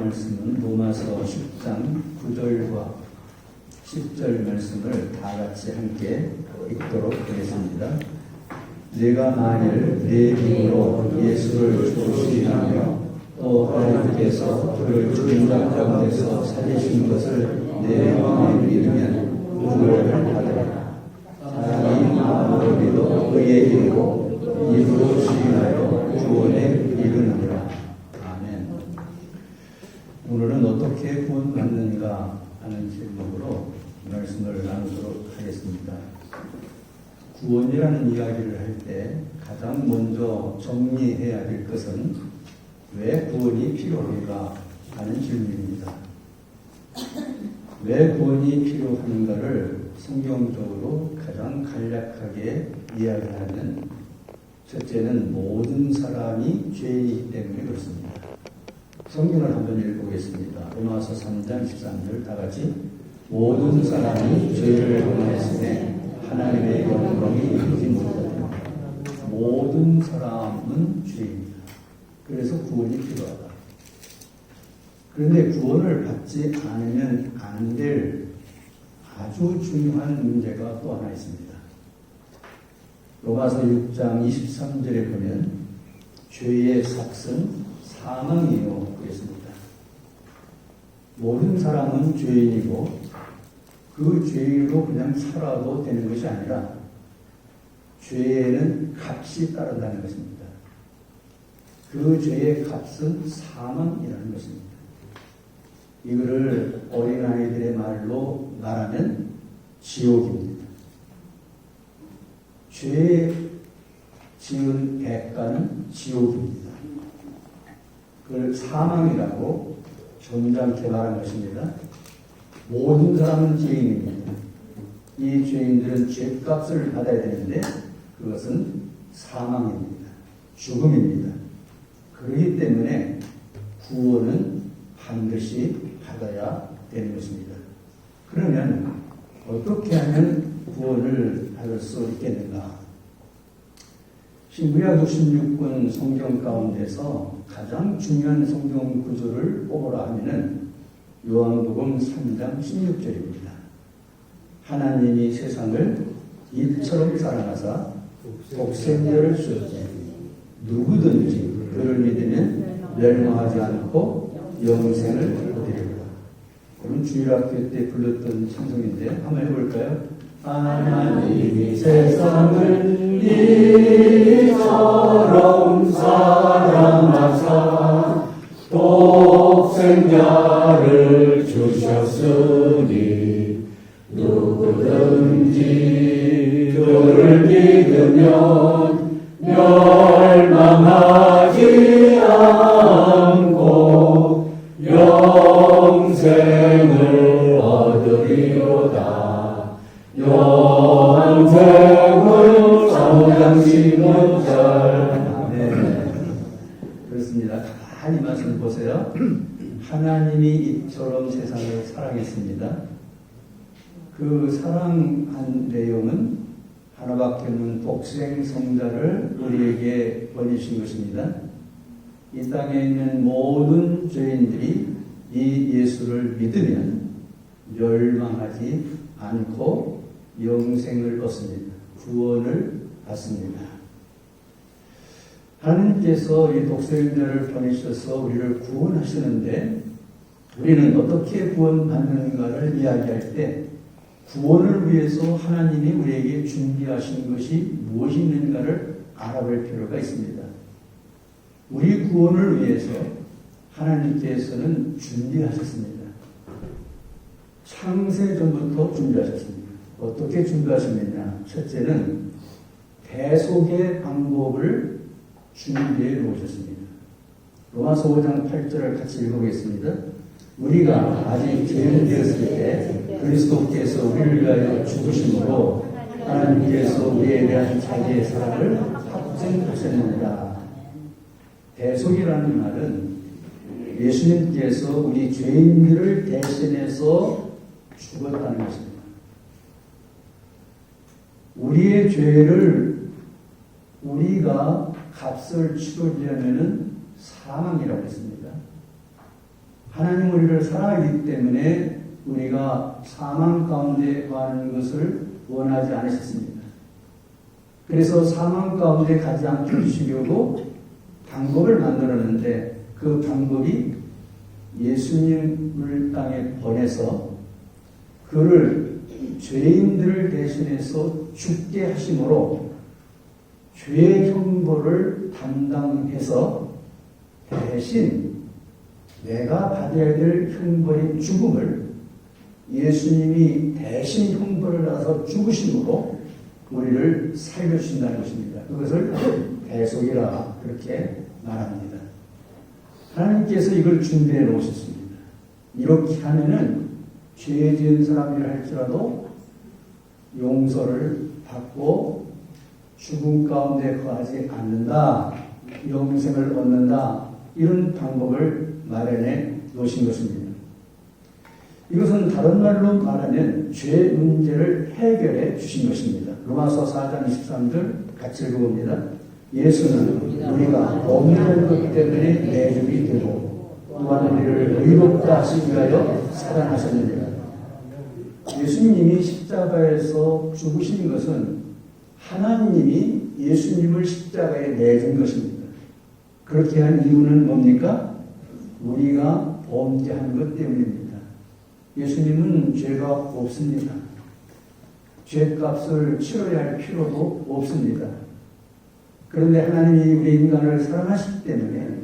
말씀은 로마서 10장 9절과 10절 말씀을 다 같이 함께 읽도록 하겠습니다. 내가 만일 내 힘으로 예수를 주시하며 또 하나님께서 그를 죽은 자 가운데서 살리신 것을 내 마음에 믿으면 구원을 받으리라. 사람이 마음으로 믿어 의에 이르고 입으로 시인하여 구원에 이르느니라. 아멘. 오늘은 어떻게 구원받는가 하는 제목으로 말씀을 나누도록 하겠습니다. 구원이라는 이야기를 할 때 가장 먼저 정리해야 될 것은 왜 구원이 필요한가 하는 질문입니다. 왜 구원이 필요한가를 성경적으로 가장 간략하게 이야기하는 첫째는 모든 사람이 죄이기 때문에 그렇습니다. 성경을 한번 읽어보겠습니다. 로마서 3장 13절 다 같이 모든 사람이 죄를 범하였으니 하나님의 영광이 이루지 못하더라. 모든 사람은 죄입니다. 그래서 구원이 필요하다. 그런데 구원을 받지 않으면 안 될 아주 중요한 문제가 또 하나 있습니다. 로마서 6장 23절에 보면 죄의 삭은 사망이요 그랬습니다. 모든 사람은 죄인이고 그 죄인으로 그냥 살아도 되는 것이 아니라 죄에는 값이 따른다는 것입니다. 그 죄의 값은 사망이라는 것입니다. 이거를 어린아이들의 말로 말하면 지옥입니다. 죄 지은 대가는 지옥입니다. 그걸 사망이라고 점잖게 말한 것입니다. 모든 사람은 죄인입니다. 이 죄인들은 죄값을 받아야 되는데 그것은 사망입니다. 죽음입니다. 그렇기 때문에 구원은 반드시 받아야 되는 것입니다. 그러면 어떻게 하면 구원을 받을 수 있겠는가? 신구약 66권 성경 가운데서 가장 중요한 성경 구조를 뽑으라 하면은 요한복음 3장 16절입니다. 하나님이 세상을 이처럼 사랑하사 독생자를 주었지 누구든지 그를 믿으면 멸망하지 않고 영생을 얻으리라. 그럼 주일학교 때 불렀던 찬송인데 한번 해볼까요? 하나님이 세상을 이처럼 사랑하사 독생자를 주셨으니 누구든지 그를 믿으면 멸망하지 않고 영생을 얻으리로다. 영생을 사무장심은 잘. 네, 그렇습니다. 가만히 말씀 보세요. 하나님이 이처럼 세상을 사랑했습니다. 그 사랑한 내용은 하나밖에 없는 독생 성자를 우리에게 보내신 것입니다. 이 땅에 있는 모든 죄인들이 이 예수를 믿으면 멸망하지 않고 영생을 얻습니다. 구원을 받습니다. 하나님께서 이 독생자를 보내셔서 우리를 구원하시는데 우리는 어떻게 구원받는가를 이야기할 때 구원을 위해서 하나님이 우리에게 준비하신 것이 무엇이 있는가를 알아볼 필요가 있습니다. 우리 구원을 위해서 하나님께서는 준비하셨습니다. 창세전부터 준비하셨습니다. 어떻게 준비하셨느냐? 첫째는 대속의 방법을 준비해 놓으셨습니다. 로마서 5장 8절을 같이 읽어보겠습니다. 우리가 아직 죄인 되었을 때 그리스도께서 우리를 위하여 죽으심으로 하나님께서 우리에 대한 자기의 사랑을 확증하셨느니라. 대속이라는 말은 예수님께서 우리 죄인들을 대신해서 죽었다는 것입니다. 우리의 죄를 우리가 값을 치르려면은 사망이라고 했습니다. 하나님 우리를 사랑하기 때문에 우리가 사망 가운데 가는 것을 원하지 않으셨습니다. 그래서 사망 가운데 가지 않게 해주시려고 방법을 만들었는데 그 방법이 예수님을 땅에 보내서 그를 죄인들을 대신해서 죽게 하심으로 죄의 형벌을 담당해서 대신 내가 받아야 될 형벌인 죽음을 예수님이 대신 형벌을 받아서 죽으심으로 우리를 살려주신다는 것입니다. 그것을 대속이라 그렇게 말합니다. 하나님께서 이걸 준비해 놓으셨습니다. 이렇게 하면은 죄 지은 사람이라 할지라도 용서를 받고 죽음 가운데 거하지 않는다, 영생을 얻는다, 이런 방법을 마련해 놓으신 것입니다. 이것은 다른 말로 말하면 죄 문제를 해결해 주신 것입니다. 로마서 4장 23절 같이 읽어봅니다. 예수는 우리가 없는 것 때문에 내죽이 되고 또한 우리를 의롭다 하시기 위하여 살아나셨느니라. 예수님이 십자가에서 죽으신 것은 하나님이 예수님을 십자가에 내준 것입니다. 그렇게 한 이유는 뭡니까? 우리가 범죄한 것 때문입니다. 예수님은 죄가 없습니다. 죄값을 치러야 할 필요도 없습니다. 그런데 하나님이 우리 인간을 사랑하시기 때문에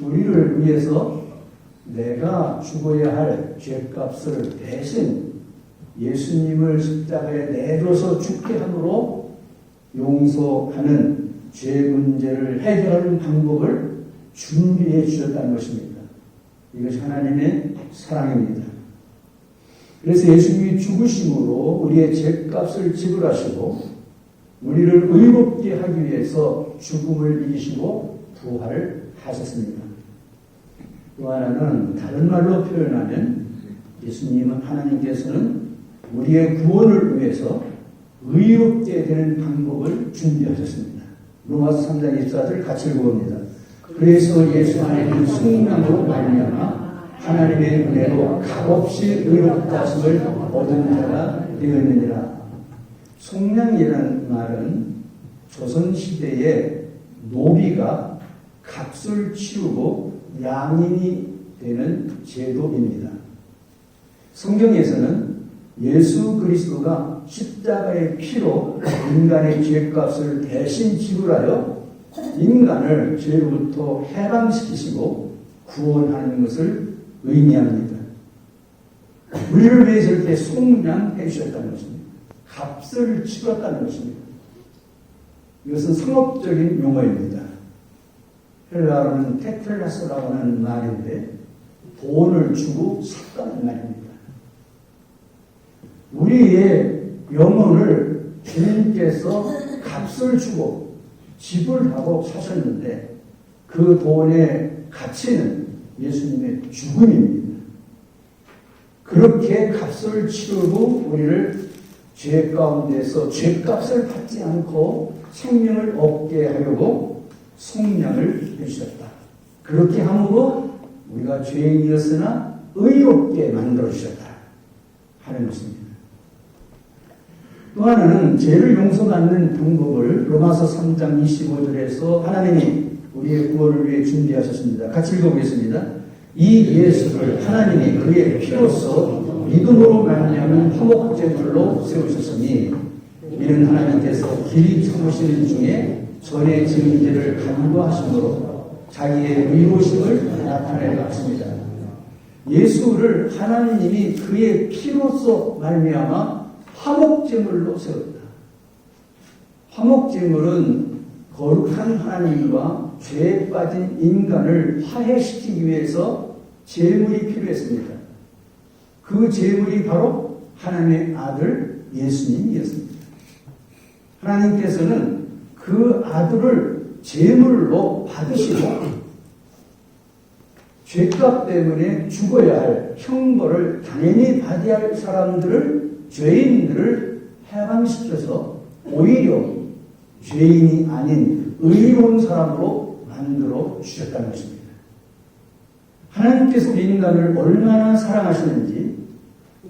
우리를 위해서 내가 죽어야 할 죄값을 대신 예수님을 십자가에 내줘서 죽게 함으로 용서하는 죄 문제를 해결하는 방법을 준비해 주셨다는 것입니다. 이것이 하나님의 사랑입니다. 그래서 예수님이 죽으심으로 우리의 죄값을 지불하시고 우리를 의롭게 하기 위해서 죽음을 이기시고 부활하셨습니다. 또 하나는 다른 말로 표현하면 예수님은 하나님께서는 우리의 구원을 위해서 의롭게 되는 방법을 준비하셨습니다. 로마서 3장 24절 같이 읽어봅니다. 그래서 예수 안에 있는 성령으로 말미암아 하나님의 은혜로 값없이 의롭다 하심을 얻은 자가 되었느니라. 속량이라는 말은 조선시대의 노비가 값을 치르고 양인이 되는 제도입니다. 성경에서는 예수 그리스도가 십자가의 피로 인간의 죄값을 대신 지불하여 인간을 죄로부터 해방시키시고 구원하는 것을 의미합니다. 우리를 위해서 이렇게 속량해 주셨다는 것입니다. 값을 치렀다는 것입니다. 이것은 상업적인 용어입니다. 헬라어는 테텔라스라고 하는 말인데 돈을 주고 샀다는 말입니다. 우리의 영혼을 주님께서 값을 주고 지불하고 사셨는데 그 돈의 가치는 예수님의 죽음입니다. 그렇게 값을 치르고 우리를 죄 가운데서 죄값을 받지 않고 생명을 얻게 하려고 속량을 해주셨다. 그렇게 함으로 우리가 죄인이었으나 의롭게 만들어주셨다 하는 것입니다. 또 하나는 죄를 용서받는 방법을 로마서 3장 25절에서 하나님이 우리의 구원을 위해 준비하셨습니다. 같이 읽어보겠습니다. 이 예수를 하나님이 그의 피로써 믿음으로 말미암은 화목제물로 세우셨으니 이는 하나님께서 길이 참으시는 중에 전에 지은 죄를 간구하심으로 자기의 의로우심을 나타내려 하십니다. 예수를 하나님이 그의 피로써 말미암아 화목제물로 세웠다. 화목제물은 거룩한 하나님과 죄에 빠진 인간을 화해시키기 위해서 제물이 필요했습니다. 그 제물이 바로 하나님의 아들 예수님이었습니다. 하나님께서는 그 아들을 제물로 받으시고 죄값 때문에 죽어야 할 형벌을 당연히 받아야 할 사람들을, 죄인들을 해방시켜서 오히려 죄인이 아닌 의로운 사람으로 만들어 주셨다는 것입니다. 하나님께서 우리 인간을 얼마나 사랑하시는지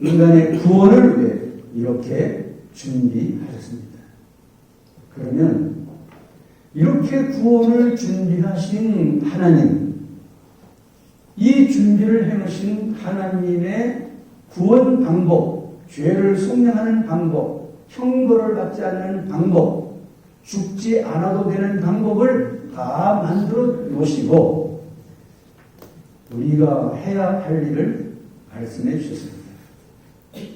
인간의 구원을 위해 이렇게 준비하셨습니다. 그러면 이렇게 구원을 준비하신 하나님, 이 준비를 해놓으신 하나님의 구원 방법, 죄를 속량하는 방법, 형벌을 받지 않는 방법, 죽지 않아도 되는 방법을 다 만들어 놓으시고 우리가 해야 할 일을 말씀해 주셨습니다.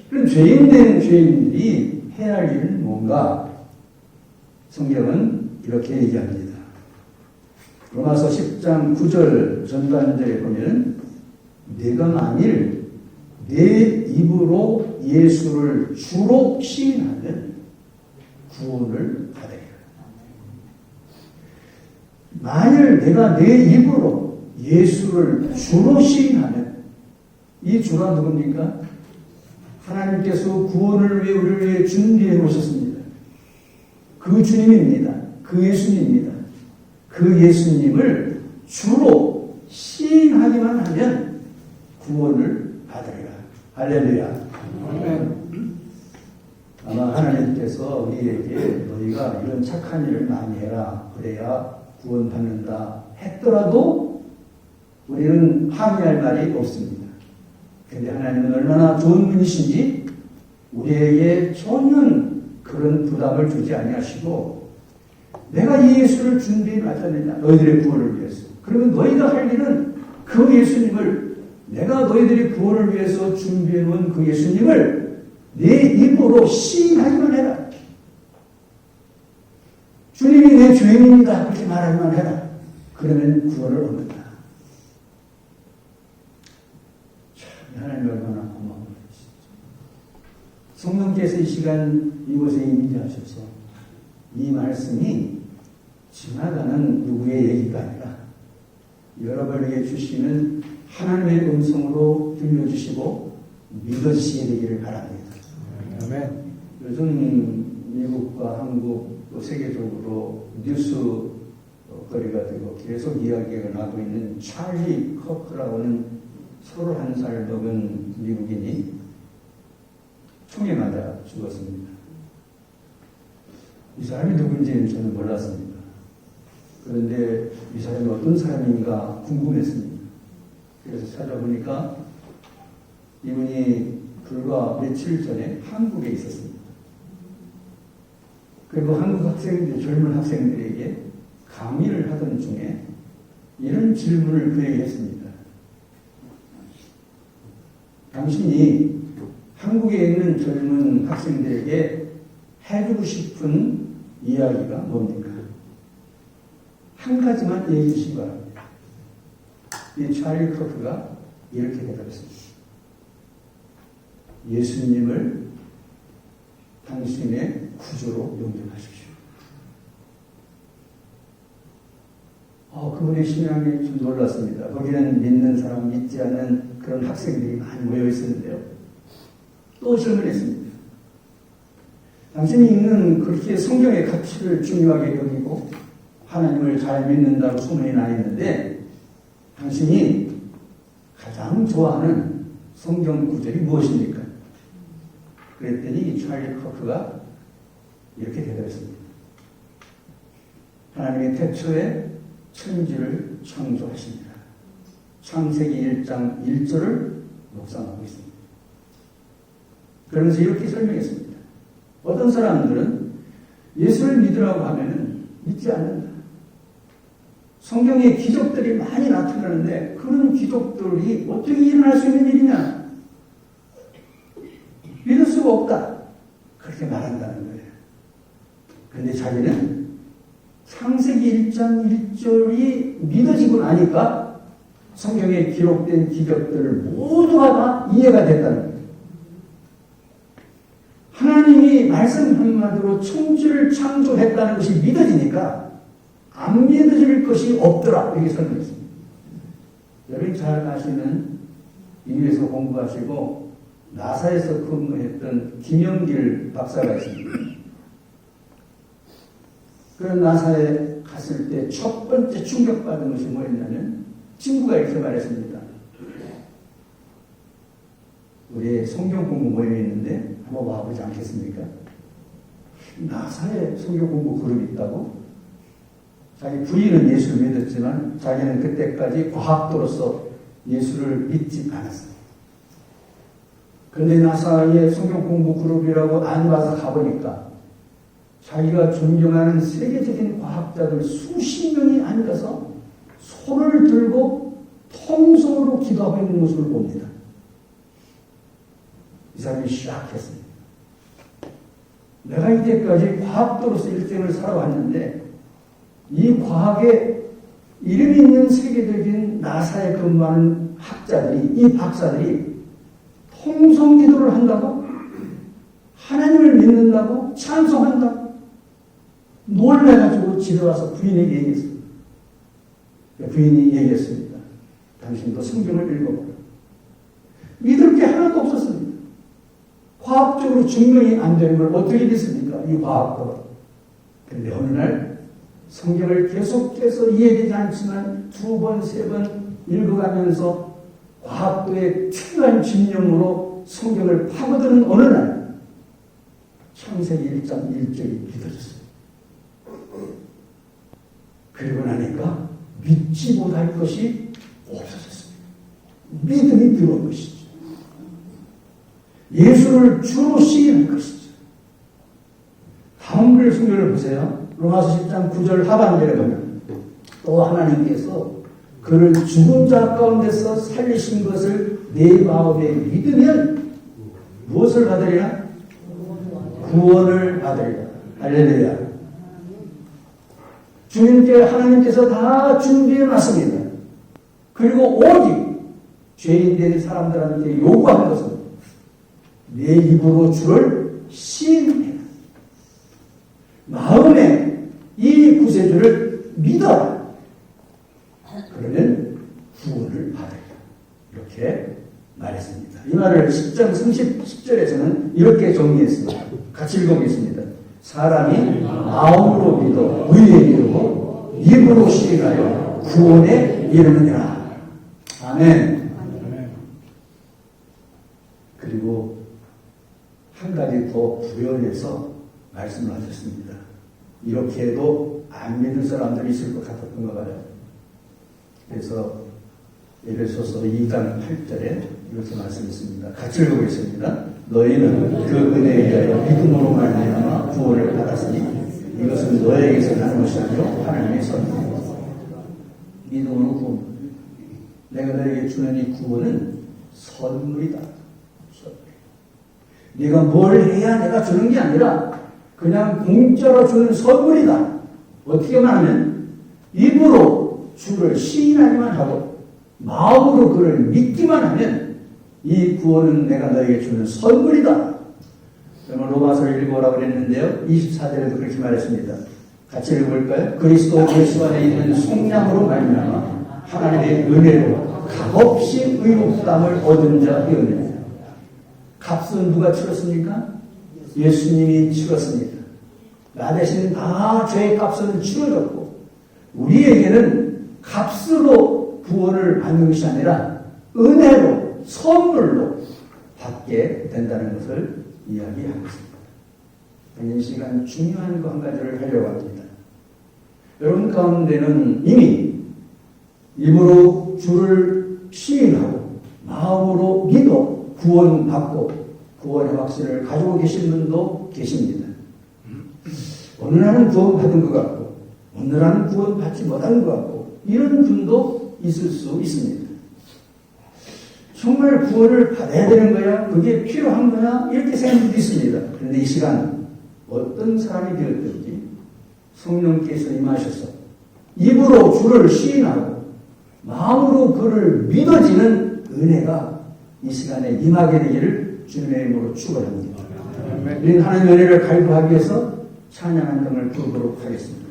그럼 죄인된 죄인들이 해야 할 일은 뭔가? 성경은 이렇게 얘기합니다. 로마서 10장 9절 전반절에 보면 내가 만일 내 입으로 예수를 주로 시인하면 구원을 받으리라. 만일 내가 내 입으로 예수를 주로 시인하면, 이 주가 누굽니까? 하나님께서 구원을 위해 우리를 위해 준비해 놓으셨습니다. 그 주님입니다. 그 예수님입니다. 그 예수님을 주로 시인하기만 하면 구원을 받으리라. 할렐루야. 아마 하나님께서 우리에게 너희가 이런 착한 일을 많이 해라, 그래야 구원받는다 했더라도 우리는 항의할 말이 없습니다. 그런데 하나님은 얼마나 좋은 분이신지 우리에게 전혀 그런 부담을 주지 아니하시고, 내가 이 예수를 준비해 놨다느냐, 너희들의 구원을 위해서. 그러면 너희가 할 일은 그 예수님을, 내가 너희들의 구원을 위해서 준비해 놓은 그 예수님을 내 입으로 시인하기만 해라. 주님이 내 죄인입니다, 그렇게 말하기만 해라. 그러면 구원을 얻는다. 참, 하나님 얼마나 고마워요. 성령께서 이 시간 이곳에 임재하셔서 이 말씀이 지나가는 누구의 얘기가 아니라 여러분에게 주시는 하나님의 음성으로 들려주시고 믿어지시게 되기를 바랍니다. 아멘. 요즘 미국과 한국 또 세계적으로 뉴스 거리가 되고 계속 이야기가 나고 있는 찰리 커크라고는 31살 먹은 미국인이 총에 맞아 죽었습니다. 이 사람이 누군지는 저는 몰랐습니다. 그런데 이 사람이 어떤 사람인가 궁금했습니다. 그래서 찾아보니까 이분이 불과 며칠 전에 한국에 있었습니다. 그리고 한국 학생들, 젊은 학생들에게 강의를 하던 중에 이런 질문을 그에게 했습니다. 당신이 한국에 있는 젊은 학생들에게 해주고 싶은 이야기가 뭡니까? 한 가지만 얘기해 주시기 바랍니다. 이 찰리 커크가 이렇게 대답했습니다. 예수님을 당신의 구주로 용납하십시오. 그분의 신앙에 좀 놀랐습니다. 거기는 믿는 사람, 믿지 않는 그런 학생들이 많이 모여 있었는데요. 또 질문했습니다. 당신이 읽는 그렇게 성경의 가치를 중요하게 여기고 하나님을 잘 믿는다고 소문이 나 있는데 당신이 가장 좋아하는 성경 구절이 무엇입니까? 그랬더니 찰리 커크가 이렇게 대답했습니다. 하나님의 태초에 천지를 창조하십니다. 창세기 1장 1절을 묵상하고 있습니다. 그러면서 이렇게 설명했습니다. 어떤 사람들은 예수를 믿으라고 하면 믿지 않는다. 성경에 기적들이 많이 나타나는데 그런 기적들이 어떻게 일어날 수 있는 일이냐? 믿을 수가 없다. 그렇게 말한다는 거예요. 그런데 자기는 창세기 1장 1절이 믿어지고 나니까 성경에 기록된 기적들을 모두가 다 이해가 됐다는 거예요. 하나님이 말씀 한마디로 천지를 창조했다는 것이 믿어지니까 안 믿어질 것이 없더라. 이렇게 설명했습니다. 여러분이 잘 아시는 미국에서 공부하시고 나사에서 근무했던 김영길 박사가 있습니다. 그런 나사에 갔을 때 첫 번째 충격받은 것이 뭐였냐면 친구가 이렇게 말했습니다. 우리 성경 공부 모임이 있는데 한번 와보지 않겠습니까? 나사에 성경 공부 그룹이 있다고? 자기 부인은 예수를 믿었지만 자기는 그때까지 과학도로서 예수를 믿지 않았어요. 그런데 나사의 성경 공부 그룹이라고 안 가서 가보니까 자기가 존경하는 세계적인 과학자들 수십 명이 앉아서 손을 들고 통성으로 기도하고 있는 모습을 봅니다. 이 사람이 시작했습니다. 내가 이때까지 과학도로서 일생을 살아왔는데 이 과학에 이름이 있는 세계적인 나사에 근무하는 학자들이, 이 박사들이 통성 기도를 한다고? 하나님을 믿는다고? 찬송한다고? 놀래가지고 집에 와서 부인에게 얘기했습니다. 부인이 얘기했습니다. 당신도 성경을 읽어보라. 믿을 게 하나도 없었습니다. 과학적으로 증명이 안 되는 걸 어떻게 믿습니까? 이 과학도. 그런데 어느 날 성경을 계속해서 이해되지 않지만 두 번, 세 번 읽어가면서 과학도의 특별한 집념으로 성경을 파고드는 어느 날 창세기 1장 1절이 믿어졌어요. 그리고 나니까 믿지 못할 것이 없어졌습니다. 믿음이 들어온 것이죠. 예수를 주로 시인할 것이죠. 다음 글 성경을 보세요. 로마서 10장 9절 하반절에 보면 또 하나님께서 그를 죽은 자 가운데서 살리신 것을 내 마음에 믿으면 무엇을 받으리라? 구원을 받으리라. 할렐루야. 주님께 하나님께서 다 준비해 놨습니다. 그리고 오직 죄인 된 사람들한테 요구한 것은 내 입으로 주를 시인해라. 마음에 이 구세주를 믿어라. 그러면 구원을 받으리라. 이렇게 말했습니다. 이 말을 10장 30절에서는 이렇게 정리했습니다. 같이 읽어보겠습니다. 사람이 마음으로 믿어 의에 이르고 입으로 시인하여 구원에 이르느니라. 아멘. 그리고 한 가지 더 부연해서 말씀을 하셨습니다. 이렇게 해도 안 믿는 사람들이 있을 것 같았던가 봐요. 그래서 에베소서 2장 8절에 이렇게 말씀했습니다. 같이 읽어보겠습니다. 너희는 그 은혜에 의하여 믿음으로 말미암아 구원을 받았으니 이것은 너에게서 나는 것이 아니요 하나님의 선물이다. 믿음으로 구원. 내가 너에게 주는 이 구원은 선물이다. 네가 뭘 해야 내가 주는 게 아니라 그냥 공짜로 주는 선물이다. 어떻게 말하면 입으로 주를 시인하기만 하고 마음으로 그를 믿기만 하면 이 구원은 내가 너에게 주는 선물이다. 그러면 로마서를 읽어보라고 그랬는데요. 24절에도 그렇게 말했습니다. 같이 읽어볼까요? 그리스도 예수 안에 있는 속량으로 말미암아 하나님의 은혜로 값없이 의롭다함을 얻은 자의 은혜입니다. 값은 누가 치렀습니까? 예수님이 치렀습니다. 나 대신 다 죄의 값은 치러졌고 우리에게는 값으로 구원을 받는 것이 아니라 은혜로 선물로 받게 된다는 것을 이야기하고 있습니다. 이 시간 중요한 거 한 가지를 하려고 합니다. 여러분 가운데는 이미 입으로 주를 시인하고 마음으로 믿어 구원받고 구원의 확신을 가지고 계신 분도 계십니다. 어느 날은 구원받은 것 같고 어느 날은 구원받지 못한 것 같고 이런 분도 있을 수 있습니다. 정말 구원을 받아야 되는 거야? 그게 필요한 거야? 이렇게 생각도 있습니다. 그런데 이 시간 어떤 사람이 되었든지 성령께서 임하셔서 입으로 주를 시인하고 마음으로 그를 믿어지는 은혜가 이 시간에 임하게 되기를 주님의 이름으로 축원합니다. 우리는 하나님의 은혜를 갈구하기 위해서 찬양 한 장을 부르도록 하겠습니다.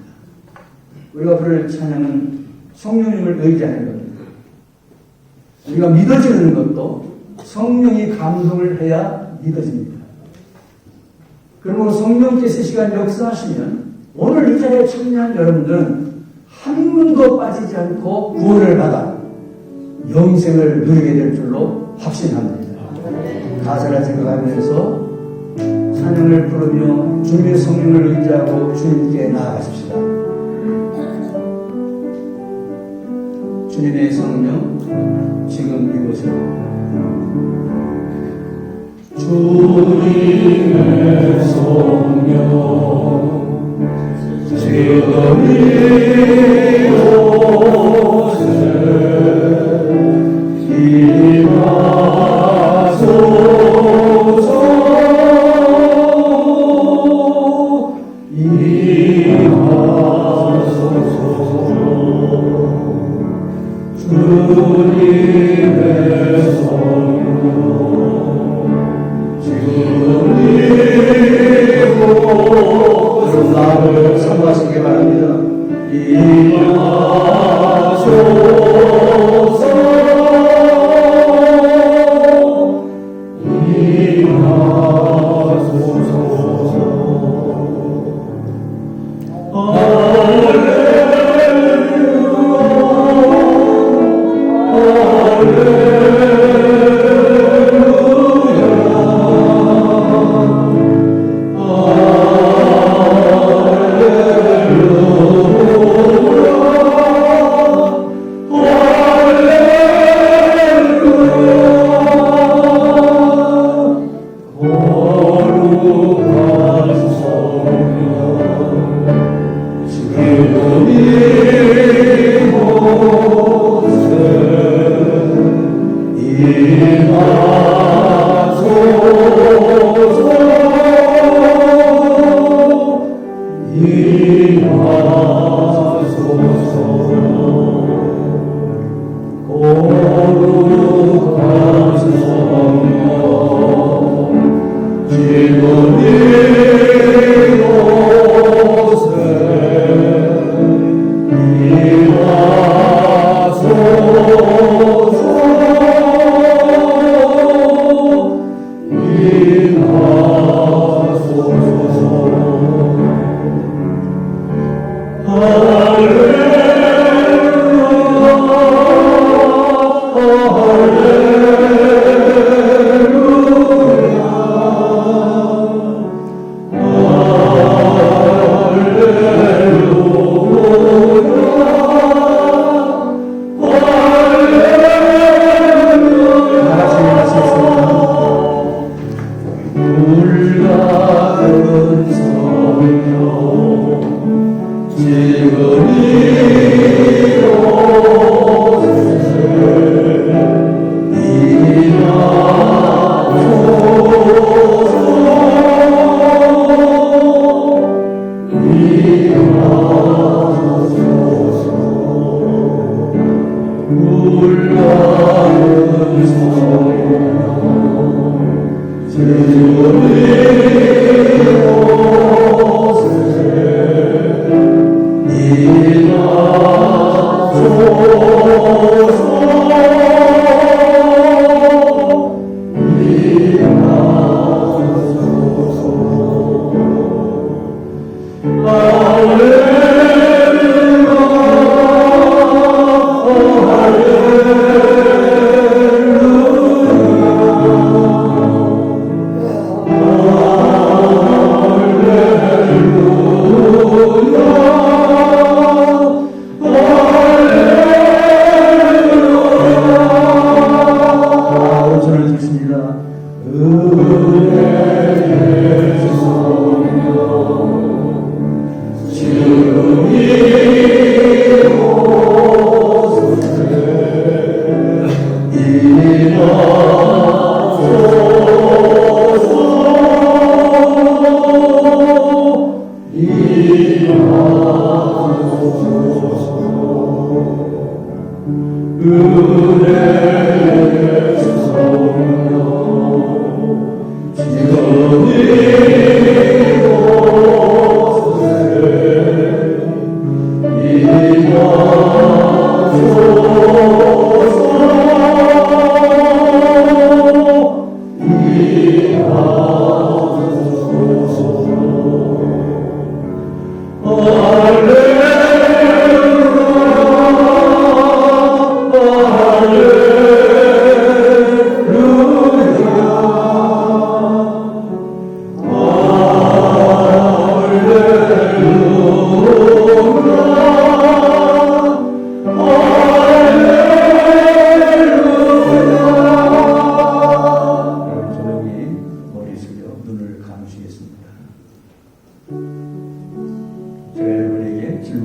우리가 부를 찬양은 성령님을 의지하는 겁니다. 우리가 믿어지는 것도 성령이 감동을 해야 믿어집니다. 그리고 성령께서 시간 역사하시면 오늘 이 자리에 참여한 여러분들은 한 분도 빠지지 않고 구원을 받아 영생을 누리게 될 줄로 확신합니다. 가사를 생각하면서 찬양을 부르며 주님의 성령을 의지하고 주님께 나아가십시다. 주님의 성령 지금 이곳으로 주님의 성령 지금 이곳에 임하소서. 주님의 성령 지금 이곳에 나를 사모하시기 바랍니다. 임하소서.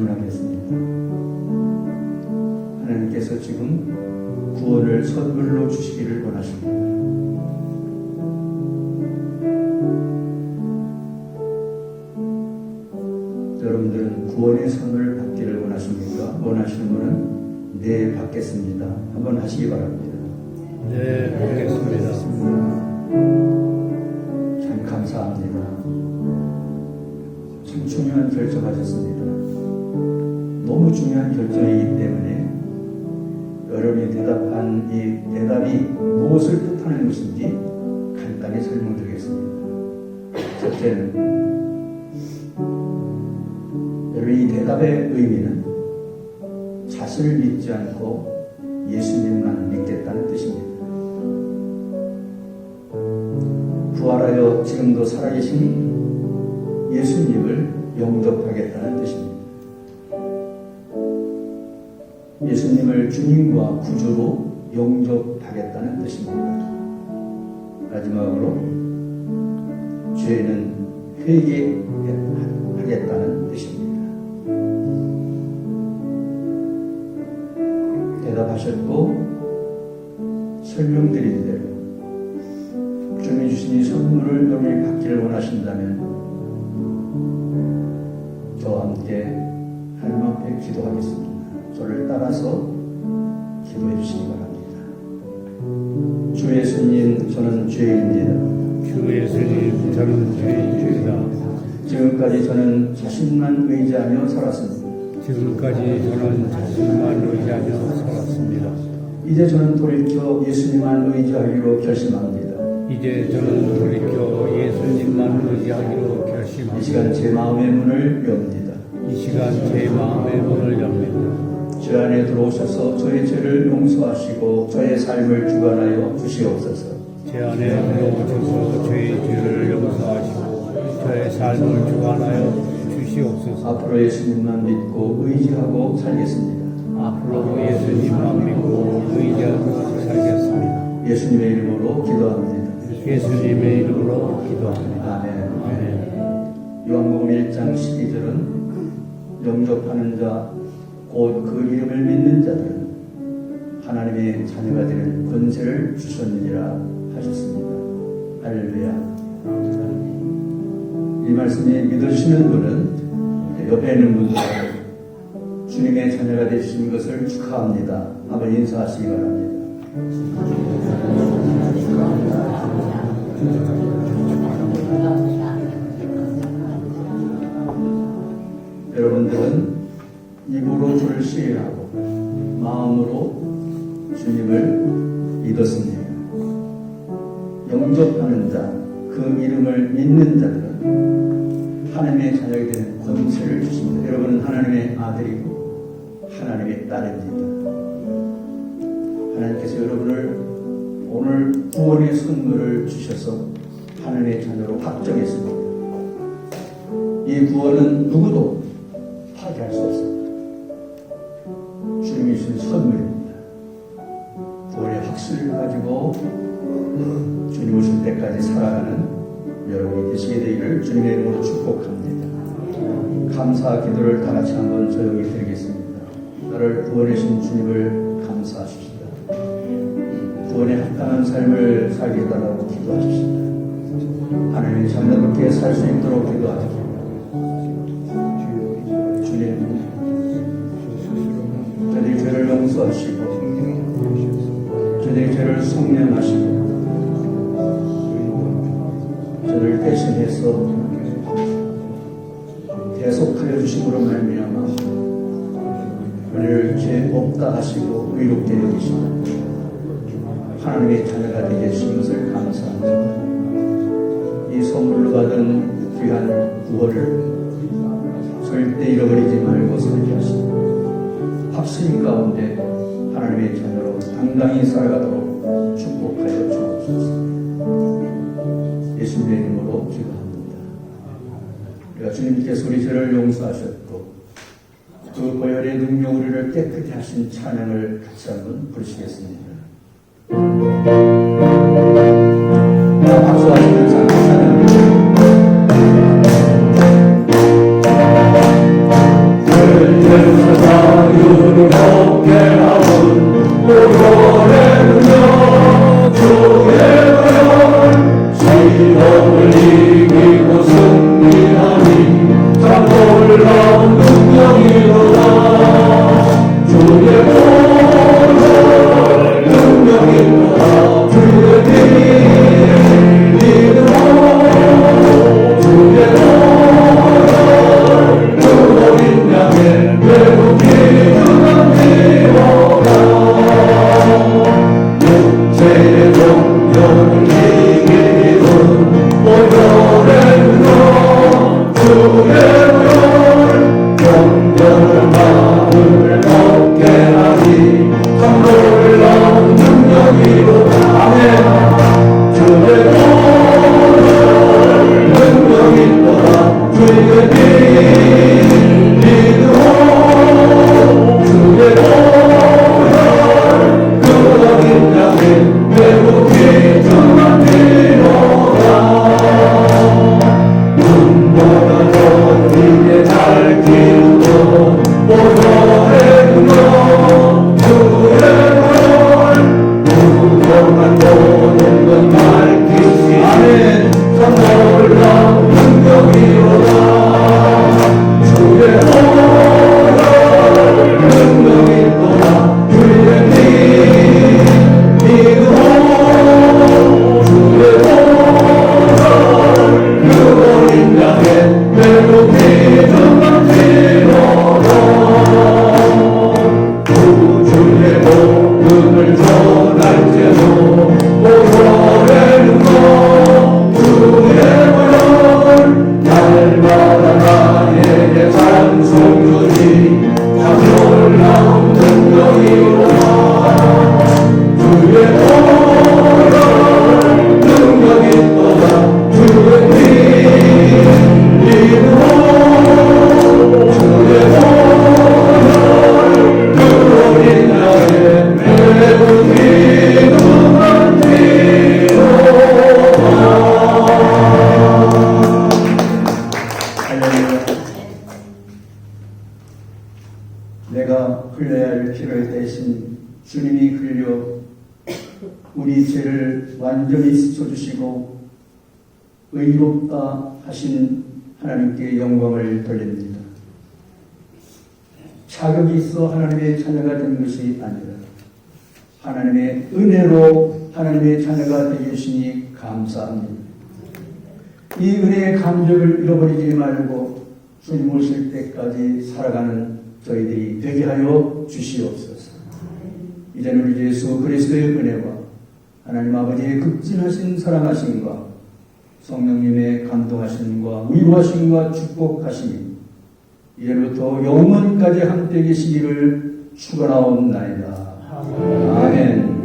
질문하겠습니다. 하나님께서 지금 구원을 선물로 주시기를 원하십니다. 여러분들은 구원의 선을 받기를 원하십니까? 원하시는 분은 네, 받겠습니다. 한번 하시기 바랍니다. 네, 받겠습니다. 참 감사합니다. 참 중요한 결정하셨습니다. 너무 중요한 결정이기 때문에 여러분이 대답한 이 대답이 무엇을 뜻하는 것인지 간단히 설명드리겠습니다. 첫째는 여러분 이 대답의 의미는 자신을 믿지 않고 예수님만 믿겠다는 뜻입니다. 부활하여 지금도 살아계신 예수님을 영접하겠다는 뜻입니다. 예수님을 주님과 구주로 영접하겠다는 뜻입니다. 마지막으로 죄는 회개하겠다는 뜻입니다. 대답하셨고 설명드린 대로 주님이 주신 이 선물을 여러분이 받기를 원하신다면 저와 함께 하나님 앞에 기도하겠습니다. 저를 따라서 기도해 주시기 바랍니다. 주 예수님, 저는 죄인입니다. 주 예수님, 저는 죄인입니다. 지금까지 저는 자신만 의지하며 살았습니다. 지금까지 저는 자신만 의지하며 살았습니다. 이제 저는 돌이켜 예수님만 의지하기로 결심합니다. 이제 저는 돌이켜 예수님만 의지하기로 이 결심합니다. 시간 제 마음의 문을 엽니다. 이 시간 제 마음의 문을 엽니다. 제 안에 들어오셔서 저의 죄를 용서하시고 저의 삶을 주관하여 주시옵소서. 제 안에 들어오셔서 저의 죄를 용서하시고 저의 삶을 주관하여 주시옵소서. 앞으로 예수님만 믿고 의지하고 살겠습니다. 앞으로 예수님만 믿고 의지하고 살겠습니다. 예수님의 이름으로 기도합니다. 예수님의 이름으로 기도합니다. 아멘. 아멘. 요한복음 1장 12절은 영접하는 자, 곧 그 이름을 믿는 자들은 하나님의 자녀가 되는 권세를 주셨느니라 하셨습니다. 할렐루야. 이 말씀이 믿으시는 분은 옆에 있는 분들 주님의 자녀가 되신 것을 축하합니다. 한번 인사하시기 바랍니다. 여러분들은 입으로 주를 시인하고 마음으로 주님을 믿었습니다. 영접하는 자, 그 이름을 믿는 자들은 하나님의 자녀가 되는 권세를 주십니다. 여러분은 하나님의 아들이고 하나님의 딸입니다. 하나님께서 여러분을 오늘 구원의 선물을 주셔서 하나님의 자녀로 확정했습니다. 이 구원은 누구도 파괴할 수 없습니다. 주님이 주신 선물입니다. 구원의 확신을 가지고 주님 오실 때까지 살아가는 여러분이 되시게 되기를 주님의 이름으로 축복합니다. 감사 기도를 다 같이 한번 조용히 드리겠습니다. 나를 구원해 주신 주님을 감사하십시다. 구원에 합당한 삶을 살게 달라고 기도하십시다. 하나님의 자녀답게 살 수 있도록 기도하십시다. 주님, 저들이 죄를 용서하시고 저들이 죄를 속량하시고 저를 대신해서 대속하여 주심으로 말미암아 우리를 죄 없다 하시고 의롭게 여기시고 하나님의 자녀가 되게 해주신 것을 감사합니다. 이 선물로 받은 귀한 구원을 절대 잃어버리지 말고 살게 하시고 확신 가운데 하나님의 자녀로 당당히 살아가도록 축복하여 주옵소서. 예수님의 이름으로 기도합니다. 우리가 주님께서 우리 죄를 용서하셨고 그 보혈의 능력 우리를 깨끗이 하신 찬양을 같이 한번 부르시겠습니다. 박수하시면서 찬양합니다. 내 동력을 이기는 오늘의 너 주의 영원을 마음을 얻게 하니 참 놀라운 능력이로다. 아멘. 주의 오늘 능력이로다. 주의 믿음으로 주의 오늘 그러긴 자는 외국이 정말 필요다. 눈보다 더 이제 잘 키우고 오늘의 눈 주의 오늘 무성한 모든 것 밝히시. 아멘. 참 놀라운 능력이로다. 주의 오늘 능력이로다. 주의 믿음으로 주의 오늘 그 어린 양의 외롭이 정말 필요다. 주의 복음을 전할지도 오늘의 눈 주의 오늘 날마다 나에게 찬송 주니 참 놀라운 능력이로다. 주의 오늘 능력이로다. 주의 믿음으로 주의 오늘 그 어린 양의 매우 믿음을 필요다. 할렐루야. 내가 흘려야 할 피를 대신 주님이 흘려 우리 죄를 완전히 씻어주시고 의롭다 하신 하나님께 영광을 돌립니다. 자격이 있어 하나님의 자녀가 된 것이 아니라 하나님의 은혜로 하나님의 자녀가 되게 해주시니 감사합니다. 이 은혜의 감격을 잃어버리지 말고 주님 오실 때까지 살아가는 저희들이 되게 하여 주시옵소서. 이제는 우리 예수 그리스도의 은혜와 하나님 아버지의 극진하신 사랑하심과 성령님의 감동하심과 위로하심과 축복하심이 이제부터 영원까지 함께 계시기를 축원하옵나이다. 아멘.